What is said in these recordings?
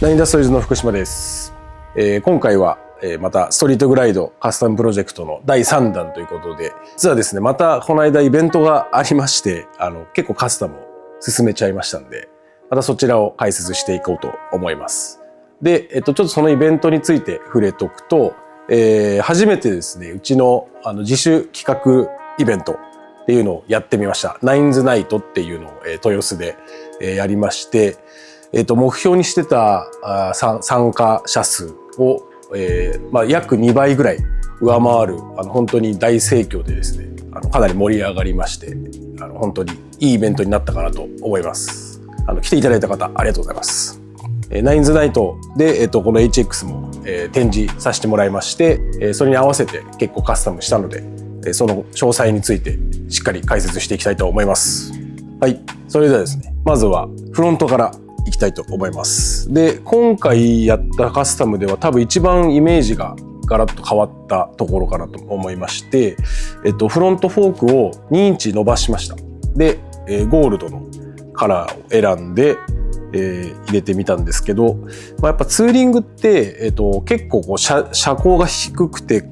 ナインダストリーズの福島です。今回はまたストリートグライドカスタムプロジェクトの第3弾ということで、実はですね、またこの間イベントがありまして、結構カスタムを進めちゃいましたんで、またそちらを解説していこうと思います。で、ちょっとそのイベントについて触れとくと、初めてですね、うちの自主企画イベントっていうのをやってみました。ナインズナイトっていうのを豊洲でやりまして、目標にしてた参加者数を、約2倍ぐらい上回る本当に大盛況でですね、かなり盛り上がりまして、本当にいいイベントになったかなと思います。来ていただいた方ありがとうございます。ナインズナイトで、この HX も、展示させてもらいまして、それに合わせて結構カスタムしたので、その詳細についてしっかり解説していきたいと思います。はい、それではですね、まずはフロントからいきたいと思います。で、今回やったカスタムでは多分一番イメージがガラッと変わったところかなと思いまして、フロントフォークを2インチ伸ばしました。で、ゴールドのカラーを選んで、入れてみたんですけど、やっぱツーリングって、結構こう車高が低くて、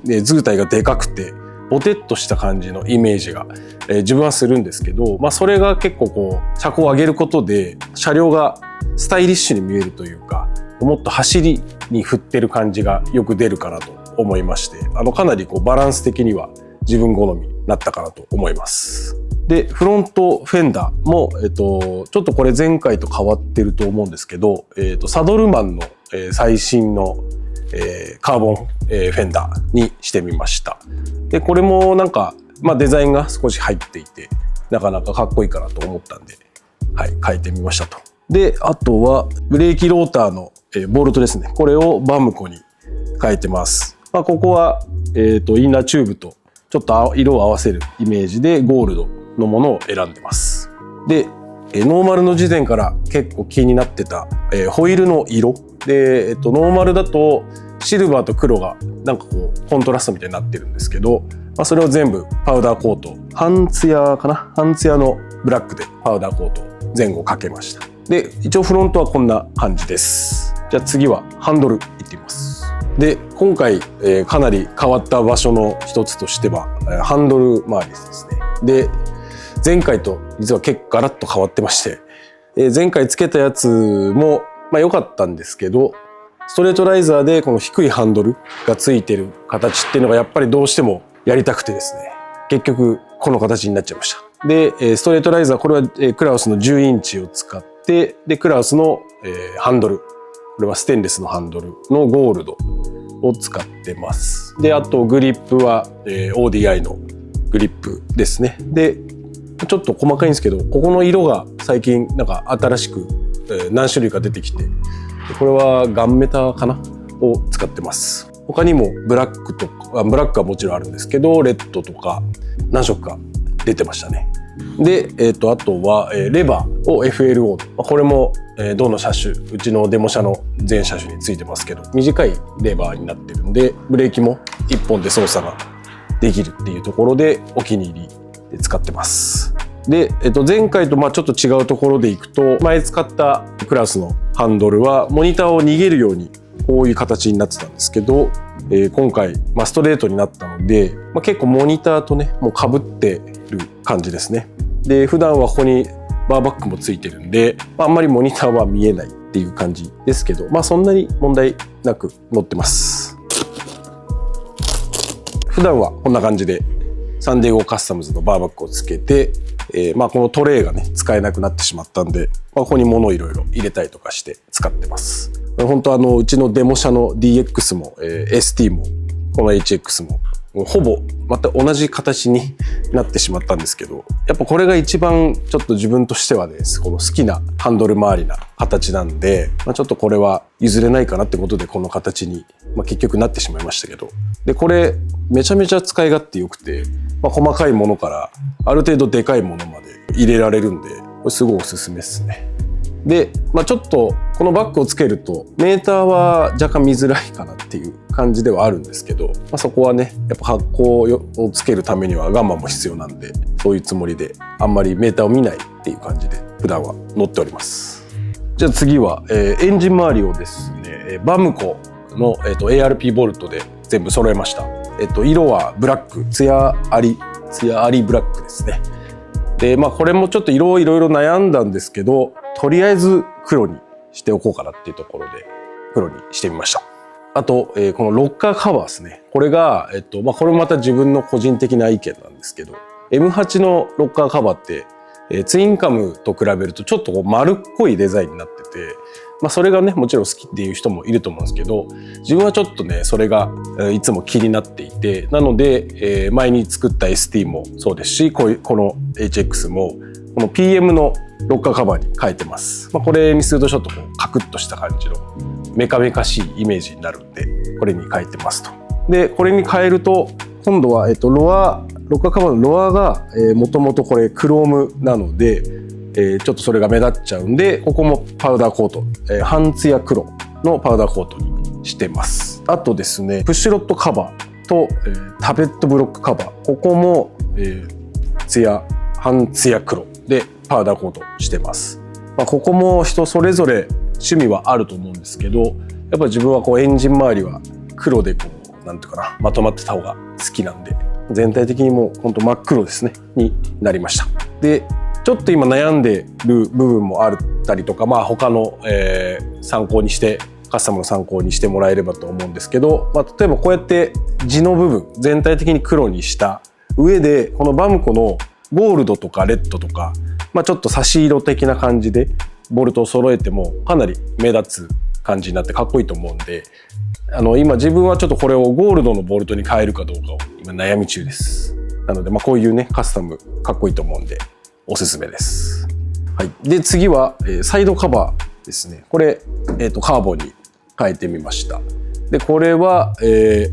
図体がでかくて、ボテッとした感じのイメージが、自分はするんですけど、それが結構こう車高を上げることで車両がスタイリッシュに見えるというか、もっと走りに振ってる感じがよく出るかなと思いまして、かなりこうバランス的には自分好みになったかなと思います。で、フロントフェンダーも、ちょっとこれ前回と変わってると思うんですけど、サドルマンの、最新のカーボンフェンダーにしてみました。で、これもなんか、デザインが少し入っていて、なかなかかっこいいかなと思ったんで、はい、変えてみましたと。で、あとは、ブレーキローターのボルトですね。これをバムコに変えてます。ここは、インナーチューブとちょっと色を合わせるイメージでゴールドのものを選んでます。で、ノーマルの時点から結構気になってた、ホイールの色で、ノーマルだとシルバーと黒がなんかこうコントラストみたいになってるんですけど、それを全部パウダーコート、半ツヤかな、半ツヤのブラックでパウダーコートを前後かけました。で、一応フロントはこんな感じです。じゃあ次はハンドルいってみます。で、今回、かなり変わった場所の一つとしては、ハンドル周りですね。で、前回と実は結構ガラッと変わってまして、前回つけたやつも良かったんですけど、ストレートライザーでこの低いハンドルがついてる形っていうのがやっぱりどうしてもやりたくてですね、結局この形になっちゃいました。で、ストレートライザー、これはクラウスの10インチを使って、で、クラウスのハンドル、これはステンレスのハンドルのゴールドを使ってます。で、あとグリップは ODI のグリップですね。で、ちょっと細かいんですけど、ここの色が最近なんか新しく何種類か出てきて、これはガンメタかなを使ってます。他にもブラックとか、ブラックはもちろんあるんですけど、レッドとか何色か出てましたね。で、あとはレバーを FLO。これもどの車種、うちのデモ車の全車種についてますけど、短いレバーになってるんで、ブレーキも1本で操作ができるっていうところでお気に入りで使ってます。で、前回とちょっと違うところでいくと、前使ったクラスのハンドルはモニターを逃げるようにこういう形になってたんですけど、今回、ストレートになったので、結構モニターとね、もう被ってる感じですね。で、普段はここにバーバックもついてるんで、あんまりモニターは見えないっていう感じですけど、そんなに問題なく乗ってます。普段はこんな感じでサンディエゴカスタムズのバーバックをつけて、このトレイがね使えなくなってしまったんで、ここに物をいろいろ入れたりとかして使ってます。本当うちのデモ車の DX も、ST もこの HX もほぼまた同じ形になってしまったんですけど、やっぱこれが一番ちょっと自分としてはです、この好きなハンドル周りな形なんで、ちょっとこれは譲れないかなってことでこの形に、結局なってしまいましたけど、でこれめちゃめちゃ使い勝手良くて、細かいものからある程度でかいものまで入れられるんで、これすごいおすすめですね。で、ちょっとこのバッグをつけるとメーターは若干見づらいかなっていう感じではあるんですけど、そこはねやっぱ発光をつけるためにはガンマも必要なんで、そういうつもりであんまりメーターを見ないっていう感じで普段は乗っております。じゃあ次は、エンジン周りをですね、バムコの、ARP ボルトで全部揃えました。色はブラック、ツヤありブラックですね。でこれもちょっと色をいろいろ悩んだんですけど、とりあえず黒にしておこうかなっていうところで黒にしてみました。あと、このロッカーカバーですね。これが、これもまた自分の個人的な意見なんですけど、M8 のロッカーカバーって、ツインカムと比べるとちょっと丸っこいデザインになってて、それがねもちろん好きっていう人もいると思うんですけど、自分はちょっとねそれがいつも気になっていて、なので、前に作った ST もそうですし、この HX もこの PM のロッカーカバーに変えてます。これにするとちょっとこうカクッとした感じのメカメカしいイメージになるんで、これに変えてますと。でこれに変えると今度は、ロッカーカバーのロアがもともとこれクロームなので、ちょっとそれが目立っちゃうんで、ここもパウダーコート、半ツヤ黒のパウダーコートにしてます。あとですね、プッシュロットカバーと、タベットブロックカバー、ここも、半ツヤ黒でパウダーコートしてます。ここも人それぞれ趣味はあると思うんですけど、やっぱ自分はこうエンジン周りは黒でこうなんていうかな、まとまってた方が好きなんで、全体的にもうほんと真っ黒ですねになりました。でちょっと今悩んでる部分もあったりとか、他の、参考にしてカスタムの参考にしてもらえればと思うんですけど、例えばこうやって地の部分全体的に黒にした上で、このバムコのゴールドとかレッドとか、ちょっと差し色的な感じでボルトを揃えてもかなり目立つ感じになってかっこいいと思うんで、今自分はちょっとこれをゴールドのボルトに変えるかどうかを今悩み中です。なのでこういうねカスタムかっこいいと思うんでおすすめです。はい。で次は、サイドカバーですね。これ、カーボンに変えてみました。でこれは、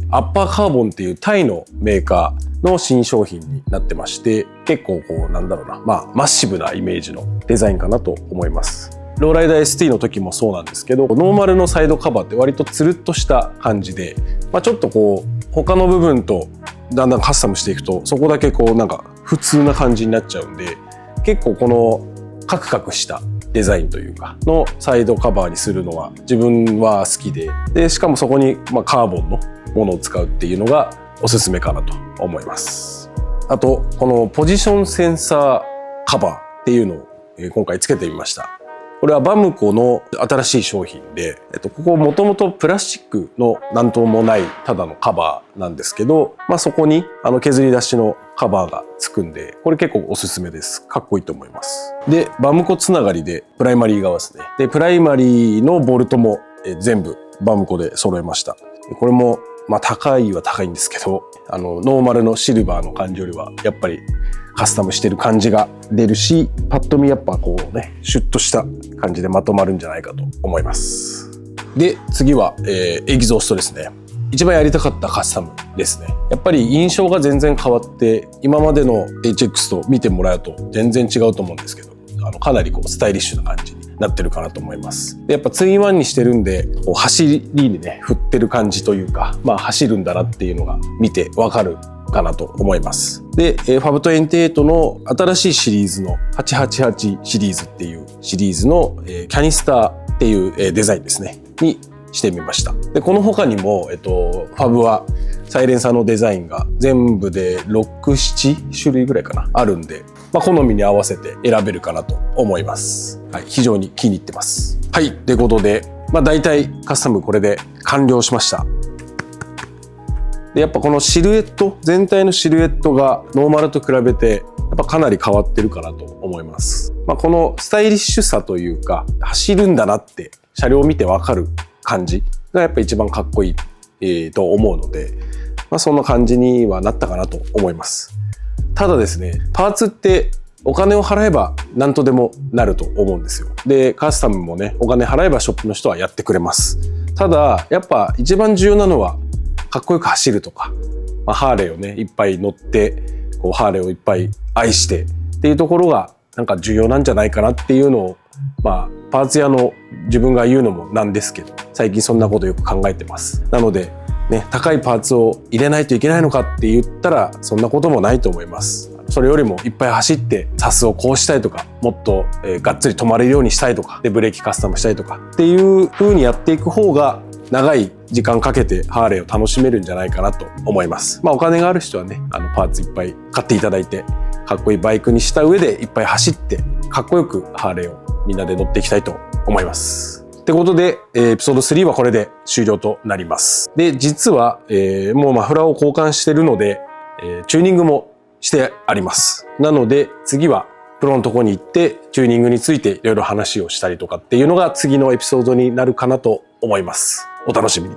アッパーカーボンっていうタイのメーカーの新商品になってまして、結構こうなんだろうな、マッシブなイメージのデザインかなと思います。ローライダー ST の時もそうなんですけど、ノーマルのサイドカバーって割とつるっとした感じで、ちょっとこう他の部分とだんだんカスタムしていくと、そこだけこうなんか普通な感じになっちゃうんで、結構このカクカクしたデザインというかのサイドカバーにするのは自分は好きで、しかもそこにカーボンのものを使うっていうのがおすすめかなと思います。あとこのポジションセンサーカバーっていうのを今回つけてみました。これはバムコの新しい商品で、ここもともとプラスチックのなんともないただのカバーなんですけど、そこに削り出しのカバーがつくんで、これ結構おすすめです。かっこいいと思います。でバムコつながりでプライマリー側ですね。でプライマリーのボルトも全部バムコで揃えました。これも高いは高いんですけど、ノーマルのシルバーの感じよりはやっぱりカスタムしてる感じが出るし、パッと見やっぱこうねシュッとした感じでまとまるんじゃないかと思います。で次は、エキゾーストですね。一番やりたかったカスタムですね。やっぱり印象が全然変わって、今までの HX と見てもらうと全然違うと思うんですけど、かなりこうスタイリッシュな感じになってるかなと思います。でやっぱツインワンにしてるんで、こう走りにね振ってる感じというか、走るんだなっていうのが見てわかるかなと思います。で、FAB28 の新しいシリーズの888シリーズっていうシリーズのキャニスターっていうデザインですねにしてみました。でこの他にも、ファブはサイレンサーのデザインが全部で6、7種類ぐらいかなあるんで、好みに合わせて選べるかなと思います。はい、非常に気に入ってます。はい、ということで、大体カスタムこれで完了しました。でやっぱこのシルエット、全体のシルエットがノーマルと比べてやっぱかなり変わってるかなと思います。このスタイリッシュさというか、走るんだなって車両を見てわかる感じがやっぱ一番かっこいい、と思うので、そんな感じにはなったかなと思います。ただですね、パーツってお金を払えば何とでもなると思うんですよ。で、カスタムもね、お金払えばショップの人はやってくれます。ただ、やっぱ一番重要なのは、かっこよく走るとか、ハーレーをね、いっぱい乗って、ハーレーをいっぱい愛してっていうところが、なんか重要なんじゃないかなっていうのを、パーツ屋の自分が言うのもなんですけど、最近そんなことよく考えてます。なので、ね、高いパーツを入れないといけないのかって言ったら、そんなこともないと思います。それよりもいっぱい走ってサスをこうしたいとか、もっとがっつり止まれるようにしたいとか、でブレーキカスタムしたいとかっていう風にやっていく方が長い時間かけてハーレーを楽しめるんじゃないかなと思います。お金がある人はね、パーツいっぱい買っていただいて、かっこいいバイクにした上でいっぱい走って、かっこよくハーレーをみんなで乗っていきたいと思います。ってことで、エピソード3はこれで終了となります。で、実は、もうマフラーを交換してるので、チューニングもしてあります。なので次はプロのとこに行ってチューニングについていろいろ話をしたりとかっていうのが次のエピソードになるかなと思います。お楽しみに。